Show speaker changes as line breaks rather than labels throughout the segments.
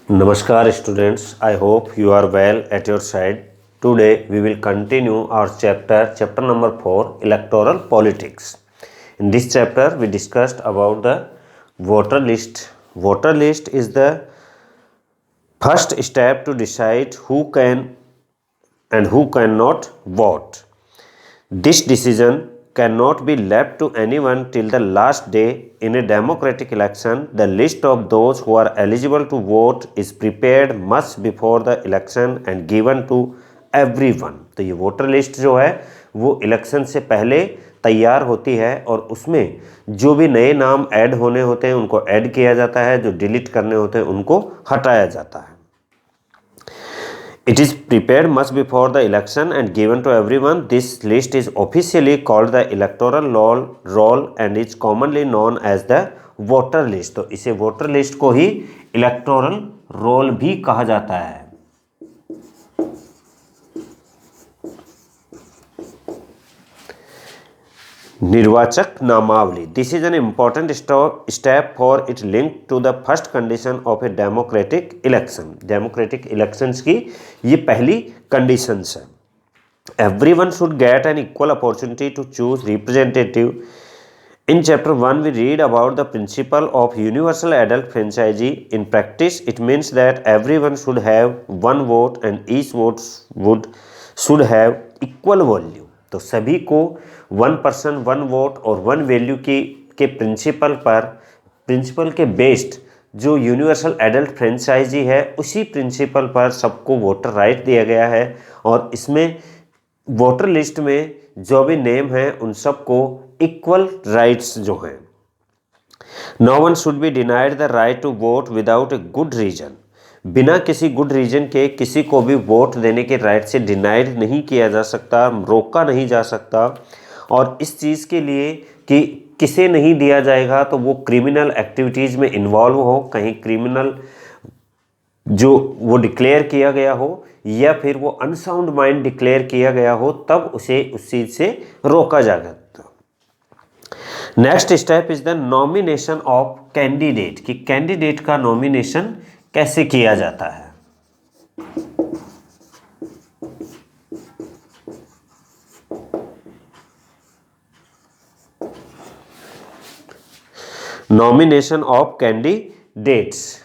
Namaskar students, I hope you are well at your side. Today we will continue our chapter number 4, electoral politics. In this chapter we discussed about the voter list. Voter list is the first step to decide who can and who cannot vote. This decision cannot be left to anyone till the last day. In a democratic election, the list of those who are eligible to vote is prepared much before the election and given to everyone. तो ये voter list जो है वो election से पहले तैयार होती है और उसमें जो भी नए नाम ऐड होने होते हैं उनको ऐड किया जाता है, जो डिलीट करने होते हैं उनको हटाया जाता है. It is prepared much before the election and given to everyone. This list is officially called the electoral roll and is commonly known as the voter list. तो इसे वोटर लिस्ट को ही इलेक्टोरल रोल भी कहा जाता है. निर्वाचक नामावली. This is an important step for it link to the first condition of a democratic election. Democratic elections की ये पहली कंडीशंस है. Everyone should get an equal opportunity to choose representative. In chapter 1 we read about the principle of universal adult franchise. In practice it means that everyone should have one vote and each vote should have equal value. तो सभी को 1 person 1 vote और 1 value के principal के based जो universal adult franchise है उसी principal पर सबको वोटर राइट दिया गया है. और इसमें वोटर लिस्ट में जो भी नेम है उन सबको इक्वल राइट्स जो हैं. No one should be denied the right to vote without a good reason. बिना किसी गुड रीजन के किसी को भी वोट देने के राइट से डिनाइड नहीं किया जा सकता, रोका नहीं जा सकता. और इस चीज़ के लिए कि किसे नहीं दिया जाएगा तो वो क्रिमिनल एक्टिविटीज़ में इन्वॉल्व हो, कहीं क्रिमिनल जो वो डिक्लेयर किया गया हो या फिर वो अनसाउंड माइंड डिक्लेयर किया गया हो, तब उसे उस चीज़ से रोका जाएगा. Next step is the nomination of candidate. कि कैंडिडेट का नॉमिनेशन कैसे किया जाता है. Nomination of candidates.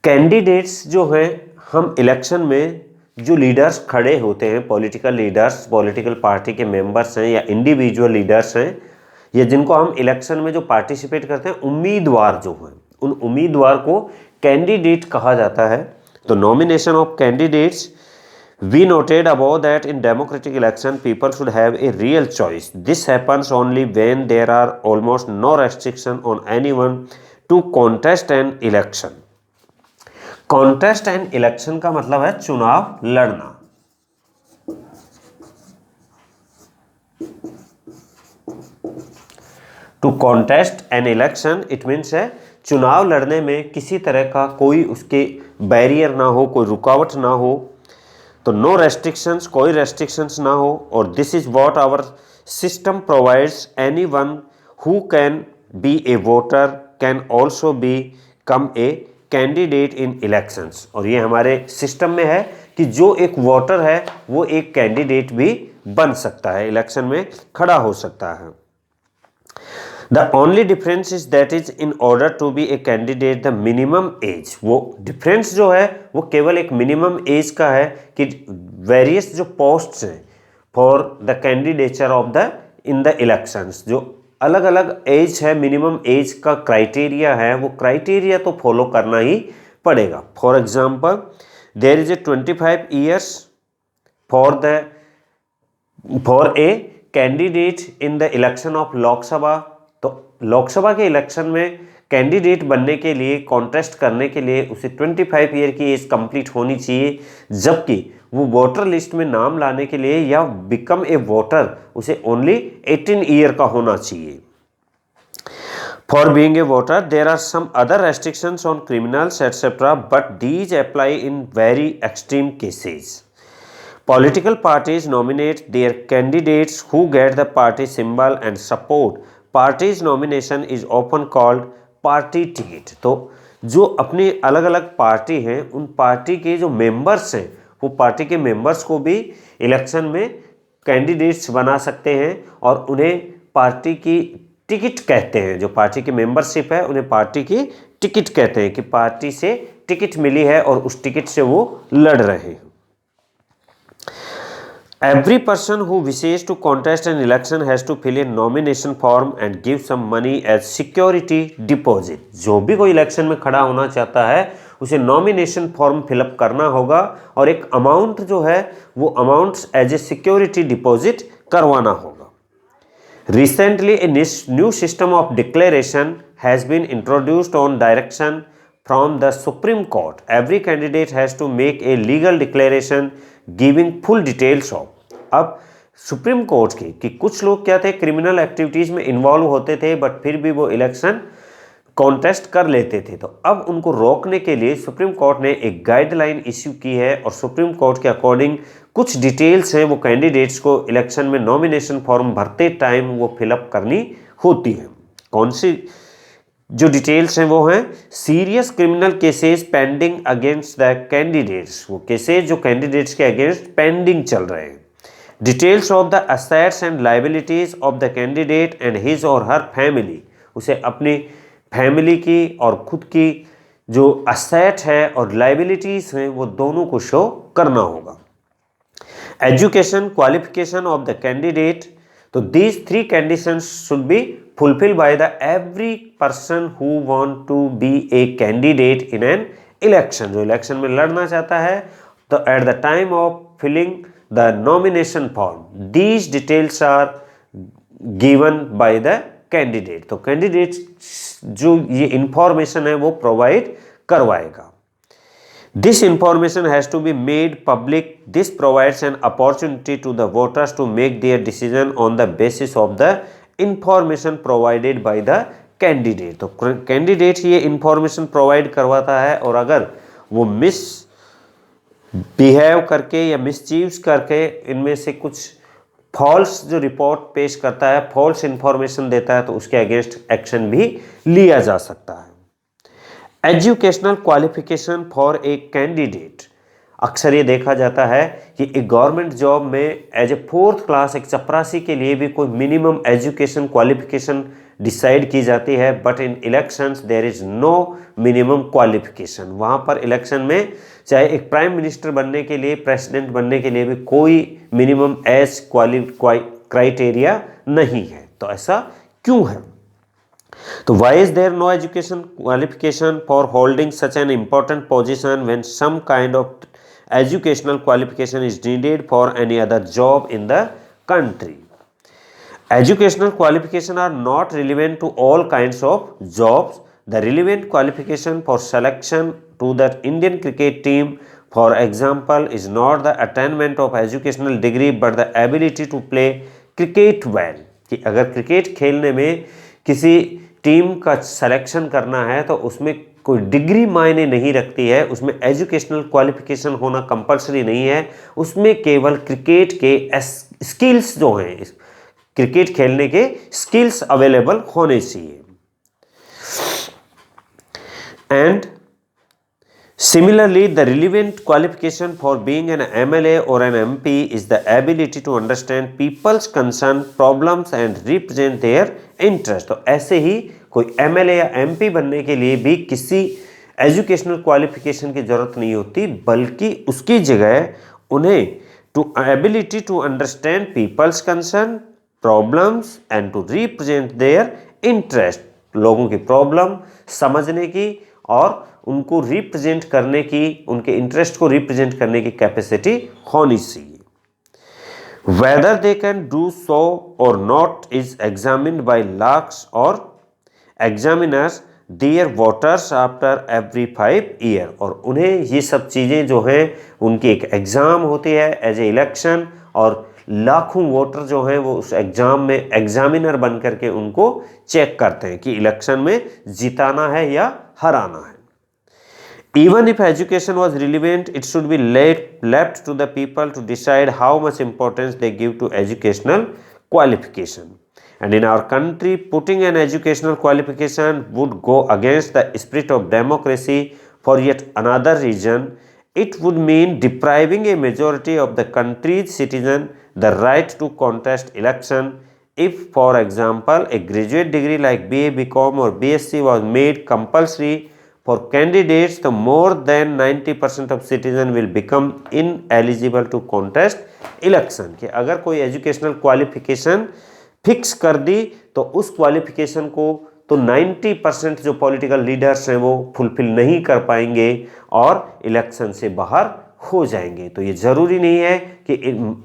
कैंडिडेट्स जो हैं, हम इलेक्शन में जो लीडर्स खड़े होते हैं, पॉलिटिकल लीडर्स, पॉलिटिकल पार्टी के मेंबर्स हैं या इंडिविजुअल लीडर्स हैं या जिनको हम इलेक्शन में जो पार्टिसिपेट करते हैं, उम्मीदवार जो हैं, उन उम्मीदवार को कैंडिडेट कहा जाता है. तो nomination of candidates. We noted above that in democratic election people should have a real choice. This happens only when there are almost no restriction on anyone to contest an election. Contest an election का मतलब है चुनाव लड़ना. To contest an election it means है चुनाव लड़ने में किसी तरह का कोई उसके बैरियर ना हो, कोई रुकावट ना हो. तो नो रेस्ट्रिक्शंस, कोई रेस्ट्रिक्शंस ना हो. और this is what our system provides. Anyone who can be a voter can also become a candidate in elections. और ये हमारे सिस्टम में है कि जो एक वोटर है वो एक कैंडिडेट भी बन सकता है, इलेक्शन में खड़ा हो सकता है. The only difference is that is in order to be a candidate the minimum age. वो डिफरेंस जो है वो केवल एक मिनिमम एज का है कि वेरियस जो पोस्ट्स हैं for the candidature of the in the elections, जो अलग अलग एज है, मिनिमम एज का क्राइटेरिया है, वो क्राइटेरिया तो फॉलो करना ही पड़ेगा. For example there is a 25 years for a candidate in the election of Lok Sabha. तो लोकसभा के इलेक्शन में कैंडिडेट बनने के लिए, कॉन्टेस्ट करने के लिए उसे 25 ईयर की एज कंप्लीट होनी चाहिए. जबकि वो वोटर लिस्ट में नाम लाने के लिए या बिकम ए वोटर उसे ओनली 18 ईयर का होना चाहिए. For being a voter there are some other restrictions on criminals etcetera but these apply in very extreme cases. Political parties nominate their candidates who get the party symbol and support parties nomination is often called party ticket. तो जो अपनी अलग अलग party हैं उन party के जो members हैं वो पार्टी के मेंबर्स को भी इलेक्शन में कैंडिडेट्स बना सकते हैं और उन्हें पार्टी की टिकट कहते हैं। जो पार्टी की मेंबरशिप है उन्हें पार्टी की टिकट कहते हैं कि पार्टी से टिकट मिली है और उस टिकट से वो लड़ रहे हैं। Every person who wishes to contest an election has to fill a nomination form and give some money as security deposit। जो भी कोई इलेक्शन में खड़ा होना चाहता है उसे नॉमिनेशन फॉर्म फिलअप करना होगा और एक अमाउंट जो है वो amount as a security deposit करवाना होगा। Recently, a new system of declaration has been introduced on direction from the Supreme Court. Every candidate has to make a legal declaration giving full details of। अब supreme court की कि कुछ लोग क्या थे, criminal activities में involve होते थे बट फिर भी वो इलेक्शन कॉन्टेस्ट कर लेते थे। तो अब उनको रोकने के लिए सुप्रीम कोर्ट ने एक गाइडलाइन इश्यू की है और सुप्रीम कोर्ट के अकॉर्डिंग कुछ डिटेल्स हैं वो कैंडिडेट्स को इलेक्शन में नॉमिनेशन फॉर्म भरते टाइम वो फिलअप करनी होती है। कौन सी जो डिटेल्स हैं वो हैं serious criminal cases pending against the candidates. वो केसेस जो कैंडिडेट्स के अगेंस्ट पेंडिंग चल रहे हैं। Details of the assets and liabilities of the candidate and his और हर फैमिली। उसे अपनी फैमिली की और खुद की जो असेट है और लाइबिलिटीज हैं वो दोनों को शो करना होगा। Education qualification of the candidate. तो these 3 conditions should be fulfilled by the every person who want to be a candidate in an election। जो इलेक्शन में लड़ना चाहता है तो at the time of filling the nomination form these details are given by the candidate। तो candidate जो ये information है वो प्रोवाइड करवाएगा। This information has to be made public। This provides an opportunity to the voters to make their decision on the basis of the information provided by the candidate। तो candidate ये information provide करवाता है और अगर वो miss behave करके या मिसचीव्स करके इनमें से कुछ फॉल्स जो रिपोर्ट पेश करता है, फॉल्स इंफॉर्मेशन देता है तो उसके अगेंस्ट एक्शन भी लिया जा सकता है। Educational qualification for a candidate. अक्सर ये देखा जाता है कि एक गवर्नमेंट जॉब में एज ए 4th क्लास एक चपरासी के लिए भी कोई मिनिमम एजुकेशन क्वालिफिकेशन डिसाइड की जाती है but in elections there is no minimum qualification. वहाँ पर इलेक्शन में चाहे एक प्राइम मिनिस्टर बनने के लिए, प्रेसिडेंट बनने के लिए भी कोई मिनिमम एज क्राइटेरिया नहीं है। तो ऐसा क्यों है? तो why is there no education qualification for holding such an important position when some kind of educational qualification is needed for any other job in the country। Educational qualification are not relevant to all kinds of jobs। The relevant qualification for selection to the Indian cricket team for example is not the attainment of educational degree but the ability to play cricket well। कि अगर cricket खेलने में किसी team का selection करना है तो उसमें कोई डिग्री मायने नहीं रखती है, उसमें एजुकेशनल क्वालिफिकेशन होना कंपलसरी नहीं है, उसमें केवल क्रिकेट के स्किल्स जो हैं, क्रिकेट खेलने के स्किल्स अवेलेबल होने चाहिए। And similarly the relevant qualification for being an MLA और an MP is the ability to understand people's concern problems and represent their interest. तो ऐसे ही कोई MLA या MP बनने के लिए भी किसी एजुकेशनल क्वालिफिकेशन की ज़रूरत नहीं होती बल्कि उसकी जगह उन्हें to ability to understand people's concern problems and to represent their interest. लोगों की प्रॉब्लम समझने की और उनको रिप्रेजेंट करने की, उनके इंटरेस्ट को रिप्रेजेंट करने की कैपेसिटी होनी चाहिए। Whether they can do so और नॉट इज एग्जामिन्ड बाय लार्क्स और examiners their voters after every 5 year. और उन्हें ये सब चीज़ें जो हैं उनकी एक एग्ज़ाम होती है एज ए इलेक्शन और लाखों वोटर जो हैं वो उस एग्ज़ाम में एग्जामिनर बन करके उनको चेक करते हैं कि इलेक्शन में जिताना है या हराना है। Even if education was relevant, it should be left to the people to decide how much importance they give to educational qualification. And in our country, putting an educational qualification would go against the spirit of democracy for yet another reason. It would mean depriving a majority of the country's citizen the right to contest election. If, for example, a graduate degree like BA, BCom or BSc was made compulsory for candidates, the more than 90% of citizen will become ineligible to contest election. कि अगर कोई educational qualification fix कर दी तो उस qualification को तो 90% जो political leaders हैं वो फुलफिल नहीं कर पाएंगे और इलेक्शन से बाहर हो जाएंगे। तो ये ज़रूरी नहीं है कि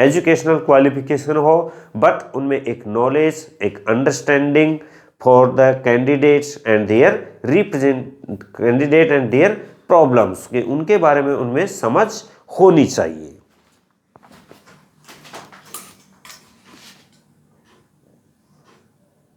एजुकेशनल क्वालिफिकेशन हो, बट उनमें एक नॉलेज, एक understanding for the candidates and their problems, कि उनके बारे में उनमें समझ होनी चाहिए।